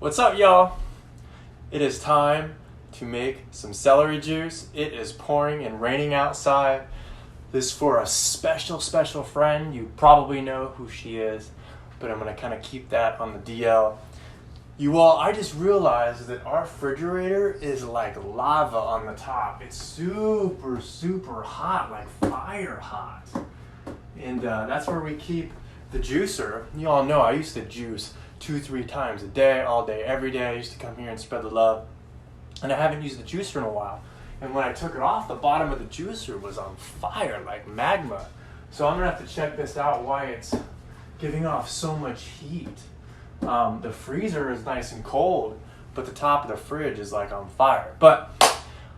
What's up, y'all? It is time to make some celery juice. It is pouring and raining outside. This is for a special friend. You probably know who she is, but I'm gonna kind of keep that on the DL. You all, I just realized that our refrigerator is like lava on the top. It's super hot, like fire hot. And that's where we keep the juicer. You all know I used to juice 2-3 times a day, all day, every day. I used to come here and spread the love. And I haven't used the juicer in a while. And when I took it off, the bottom of the juicer was on fire, like magma. So I'm gonna have to check this out, why it's giving off so much heat. The freezer is nice and cold, but the top of the fridge is like on fire. But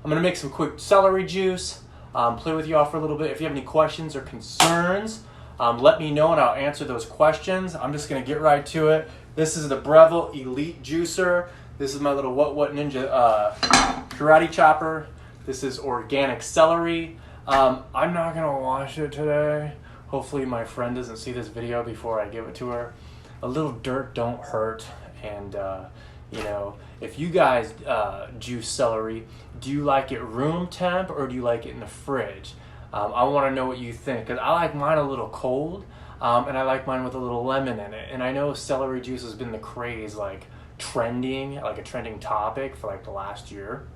I'm gonna make some quick celery juice, play with y'all for a little bit. If you have any questions or concerns, let me know and I'll answer those questions. I'm just gonna get right to it. This is the Breville Elite Juicer. This is my little What Ninja karate chopper. This is organic celery. I'm not gonna wash it today. Hopefully my friend doesn't see this video before I give it to her. A little dirt don't hurt. And you know, if you guys juice celery, do you like it room temp or do you like it in the fridge? I wanna know what you think, because I like mine a little cold. And I like mine with a little lemon in it. And I know celery juice has been the craze, like trending, like a trending topic for like the last year.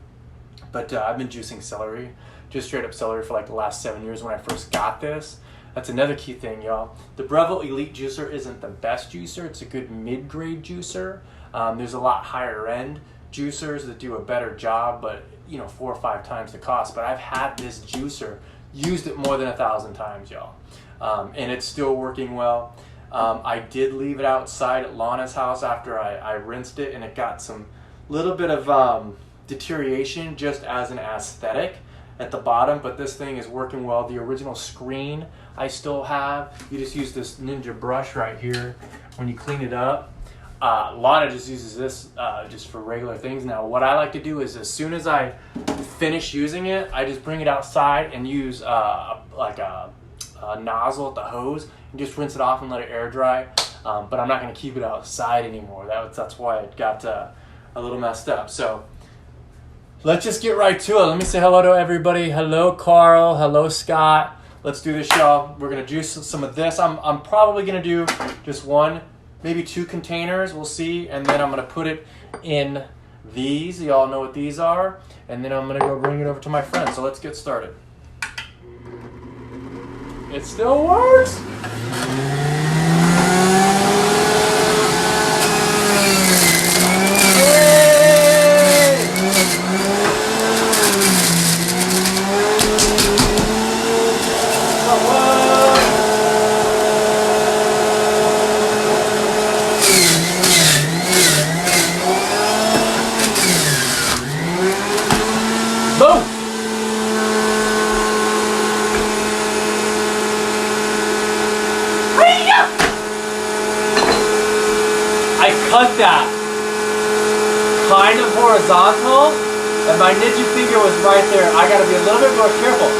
But I've been juicing celery, just straight up celery for like the last 7 years when I first got this. That's another key thing, y'all. The Breville Elite Juicer isn't the best juicer. It's a good mid-grade juicer. There's a lot higher end juicers that do a better job, but you know, 4 or 5 times the cost. But I've had this juicer, used it more than 1,000 times, y'all. And it's still working well. I did leave it outside at Lana's house after I rinsed it, and it got some little bit of deterioration just as an aesthetic at the bottom, but this thing is working well. The original screen I still have. You just use this Ninja brush right here when you clean it up. Lana just uses this just for regular things. Now what I like to do is as soon as I finish using it, I just bring it outside and use like a nozzle at the hose and just rinse it off and let it air dry. But I'm not going to keep it outside anymore. That's why it got a little messed up. So let's just get right to it. Let me say hello to everybody. Hello Carl, hello Scott. Let's do this, y'all. We're going to juice some of this. I'm probably going to do just 1, maybe 2 containers. We'll see. And then I'm going to put it in these. Y'all know what these are. And then I'm going to go bring it over to my friend. So let's get started. It still works. I cut that kind of horizontal, and my ninja finger was right there. I gotta be a little bit more careful.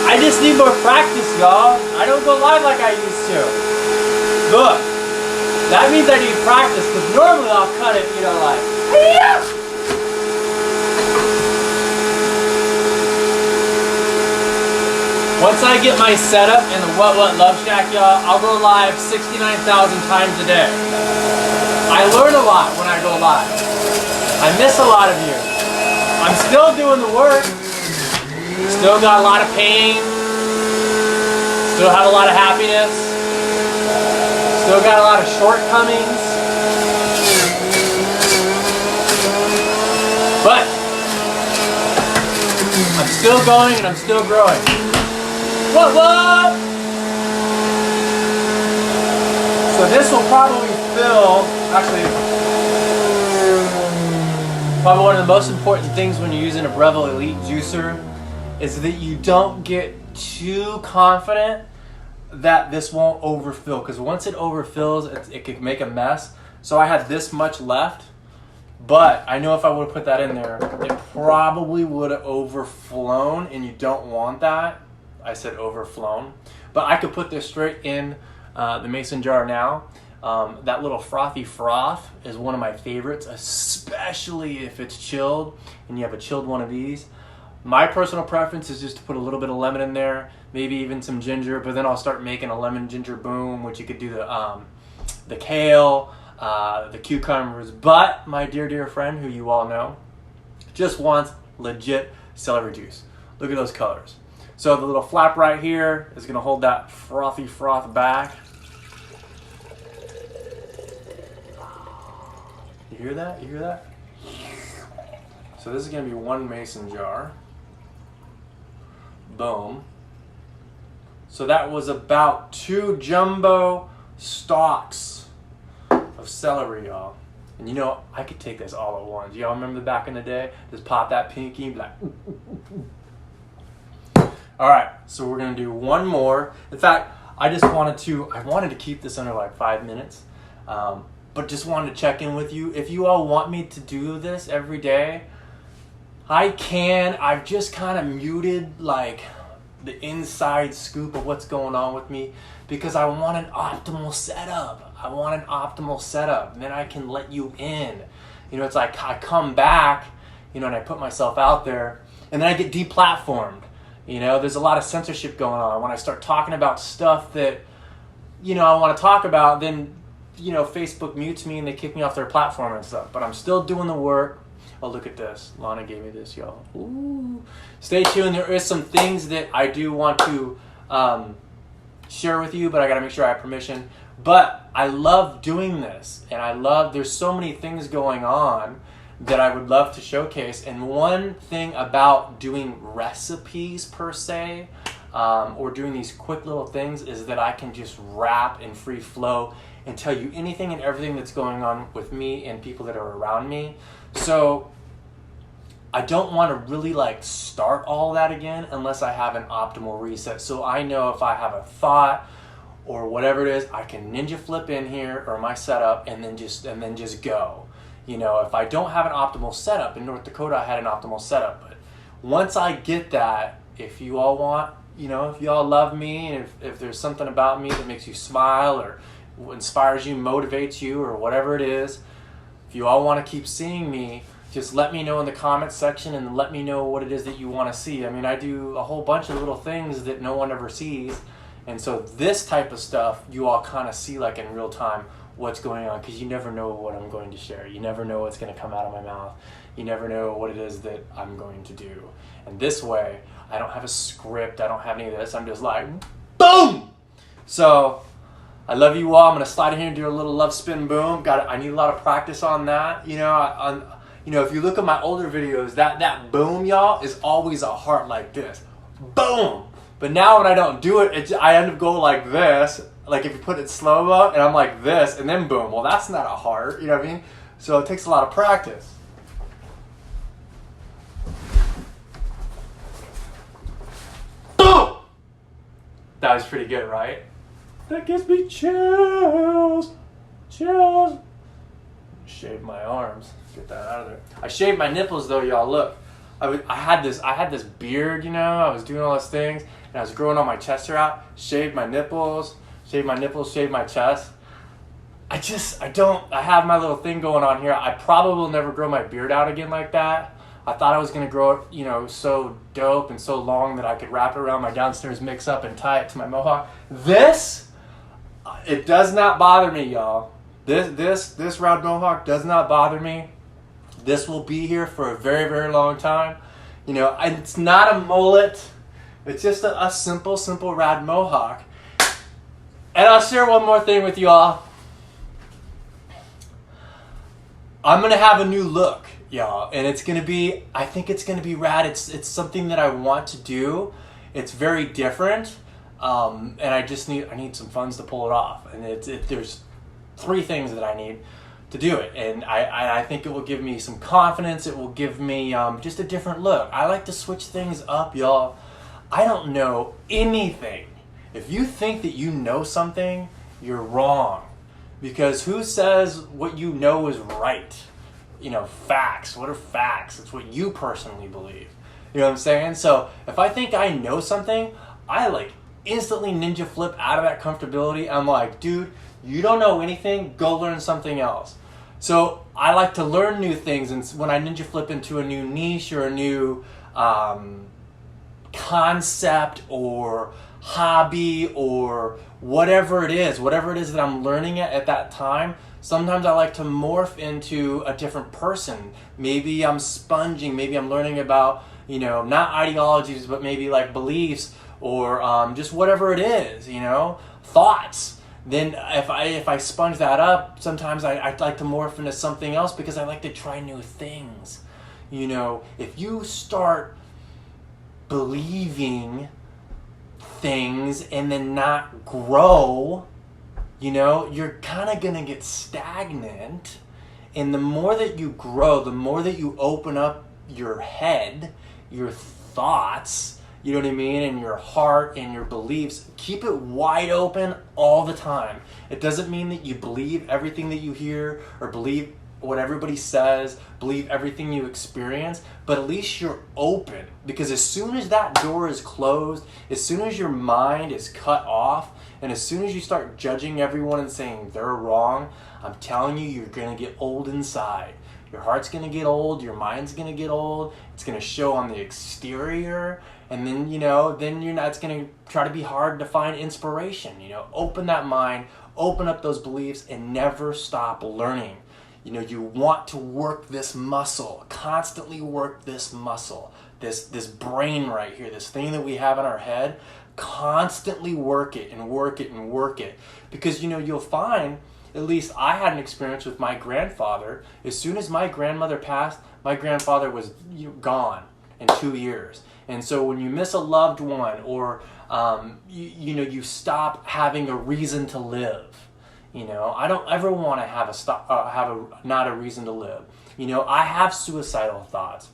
I just need more practice, y'all. I don't go live like I used to. Look, that means I need practice, because normally I'll cut it, you know, like, hey-ya! Once I get my setup in the What Love Shack, y'all, I'll go live 69,000 times a day. I learn a lot when I go live. I miss a lot of you. I'm still doing the work. Still got a lot of pain. Still have a lot of happiness. Still got a lot of shortcomings. But I'm still going and I'm still growing. What? So this will probably fill, actually, probably one of the most important things when you're using a Breville Elite Juicer is that you don't get too confident that this won't overfill, because once it overfills, it could make a mess. So I had this much left, but I know if I would have put that in there, it probably would have overflown, and you don't want that. I said overflown. But I could put this straight in the mason jar now. That little frothy froth is one of my favorites, especially if it's chilled and you have a chilled one of these. My personal preference is just to put a little bit of lemon in there, maybe even some ginger, but then I'll start making a lemon ginger boom, which you could do the kale, the cucumbers. But my dear friend, who you all know, just wants legit celery juice. Look at those colors. So the little flap right here is going to hold that frothy froth back. You hear that? You hear that? So this is going to be one mason jar. Boom. So that was about 2 jumbo stalks of celery, y'all. And you know, I could take this all at once. Y'all remember back in the day? Just pop that pinky and be like, ooh, ooh, ooh, ooh. All right, so we're gonna do one more. In fact, I wanted to keep this under like 5 minutes, but just wanted to check in with you. If you all want me to do this every day, I can. I've just kind of muted like the inside scoop of what's going on with me because I want an optimal setup. And then I can let you in. You know, it's like I come back, you know, and I put myself out there, and then I get deplatformed. You know, there's a lot of censorship going on. When I start talking about stuff that, you know, I want to talk about, then, you know, Facebook mutes me and they kick me off their platform and stuff. But I'm still doing the work. Oh, look at this. Lana gave me this, y'all. Ooh. Stay tuned. There is some things that I do want to share with you, but I got to make sure I have permission. But I love doing this. And there's so many things going on that I would love to showcase. And one thing about doing recipes per se, or doing these quick little things, is that I can just rap in free flow and tell you anything and everything that's going on with me and people that are around me. So I don't want to really like start all that again unless I have an optimal reset. So I know if I have a thought or whatever it is, I can ninja flip in here or my setup and then just go. You know, if I don't have an optimal setup, in North Dakota I had an optimal setup, but once I get that, if you all want, you know, if you all love me, and if there's something about me that makes you smile or inspires you, motivates you, or whatever it is, if you all want to keep seeing me, just let me know in the comments section and let me know what it is that you want to see. I mean, I do a whole bunch of little things that no one ever sees, and so this type of stuff you all kind of see like in real time what's going on, because you never know what I'm going to share. You never know what's going to come out of my mouth. You never know what it is that I'm going to do. And this way, I don't have a script. I don't have any of this. I'm just like, boom! So, I love you all. I'm going to slide in here and do a little love spin boom. I need a lot of practice on that. You know, if you look at my older videos, that boom, y'all, is always a heart like this. Boom! But now when I don't do it, I end up going like this. Like if you put it slow-mo, and I'm like this, and then boom. Well, that's not a heart, you know what I mean? So it takes a lot of practice. Boom! That was pretty good, right? That gives me chills. Chills. Shave my arms. Get that out of there. I shaved my nipples though, y'all. Look. I had this beard, you know. I was doing all those things, and I was growing all my chest hair out. Shaved my nipples. Shave my nipples, shave my chest. I have my little thing going on here. I probably will never grow my beard out again like that. I thought I was going to grow it, you know, so dope and so long that I could wrap it around my downstairs mix up and tie it to my mohawk. This, it does not bother me, y'all. This round mohawk does not bother me. This will be here for a very, very long time. You know, it's not a mullet. It's just a simple rad mohawk. And I'll share one more thing with you all. I'm going to have a new look, y'all. And it's going to be, I think it's going to be rad. It's something that I want to do. It's very different. And I need some funds to pull it off. And there's 3 things that I need to do it. And I think it will give me some confidence. It will give me just a different look. I like to switch things up, y'all. I don't know anything. If you think that you know something, you're wrong. Because who says what you know is right? You know, facts. What are facts? It's what you personally believe. You know what I'm saying? So if I think I know something, I instantly ninja flip out of that comfortability. I'm like, dude, you don't know anything, go learn something else. So I like to learn new things, and when I ninja flip into a new niche or a new concept or hobby or whatever it is that I'm learning at that time, sometimes I like to morph into a different person. Maybe I'm sponging, maybe I'm learning about, not ideologies, but maybe like beliefs or just whatever it is, thoughts. Then if I sponge that up, sometimes I like to morph into something else because I like to try new things. If you start believing things and then not grow, you're kind of going to get stagnant. And the more that you grow, the more that you open up your head, your thoughts, you know what I mean, and your heart and your beliefs, keep it wide open all the time. It doesn't mean that you believe everything that you hear or believe what everybody says, believe everything you experience, but at least you're open. Because as soon as that door is closed, as soon as your mind is cut off, and as soon as you start judging everyone and saying they're wrong, I'm telling you, you're going to get old inside. Your heart's going to get old, your mind's going to get old, it's going to show on the exterior, and then, then it's going to try to be hard to find inspiration. Open that mind, open up those beliefs, and never stop learning. You want to work this muscle, constantly work this muscle, this brain right here, this thing that we have in our head, constantly work it and work it and work it. Because, you'll find, at least I had an experience with my grandfather. As soon as my grandmother passed, my grandfather was gone in 2 years. And so when you miss a loved one or, you stop having a reason to live. I don't ever want to have not a reason to live. I have suicidal thoughts.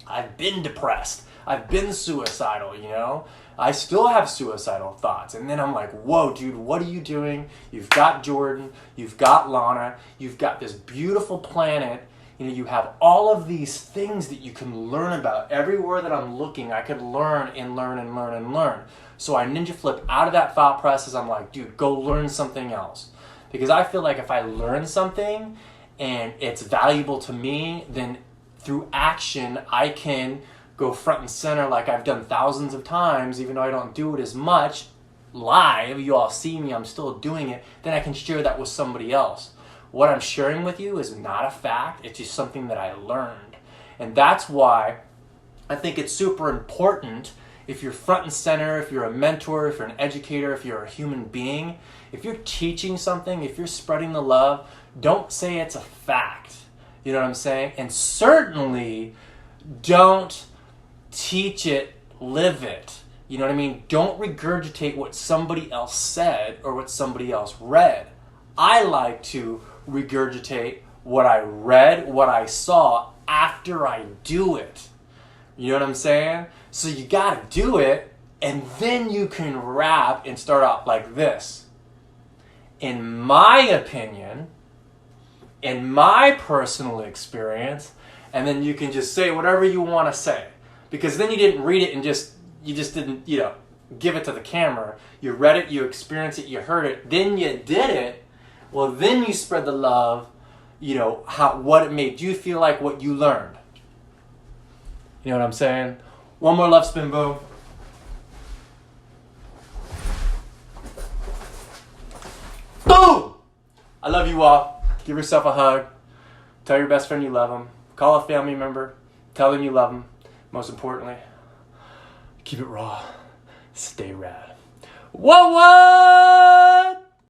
I've been depressed. I've been suicidal, I still have suicidal thoughts. And then I'm like, whoa, dude, what are you doing? You've got Jordan. You've got Lana. You've got this beautiful planet. You have all of these things that you can learn about. Everywhere that I'm looking, I could learn and learn and learn and learn. So I ninja flip out of that thought process. I'm like, dude, go learn something else. Because I feel like if I learn something and it's valuable to me, then through action, I can go front and center like I've done thousands of times, even though I don't do it as much live. You all see me, I'm still doing it. Then I can share that with somebody else. What I'm sharing with you is not a fact. It's just something that I learned. And that's why I think it's super important, if you're front and center, if you're a mentor, if you're an educator, if you're a human being, if you're teaching something, if you're spreading the love, don't say it's a fact. You know what I'm saying? And certainly don't teach it, live it. You know what I mean? Don't regurgitate what somebody else said or what somebody else read. I like to regurgitate what I read, what I saw after I do it. You know what I'm saying? So you gotta do it, and then you can rap and start out like this. In my opinion, in my personal experience, and then you can just say whatever you want to say. Because then you didn't read it and you just didn't, give it to the camera. You read it, you experienced it, you heard it, then you did it. Well, then you spread the love, what it made you feel like, what you learned. You know what I'm saying? One more love spin, boom. Boom! I love you all. Give yourself a hug. Tell your best friend you love them. Call a family member. Tell them you love them. Most importantly, keep it raw. Stay rad. What?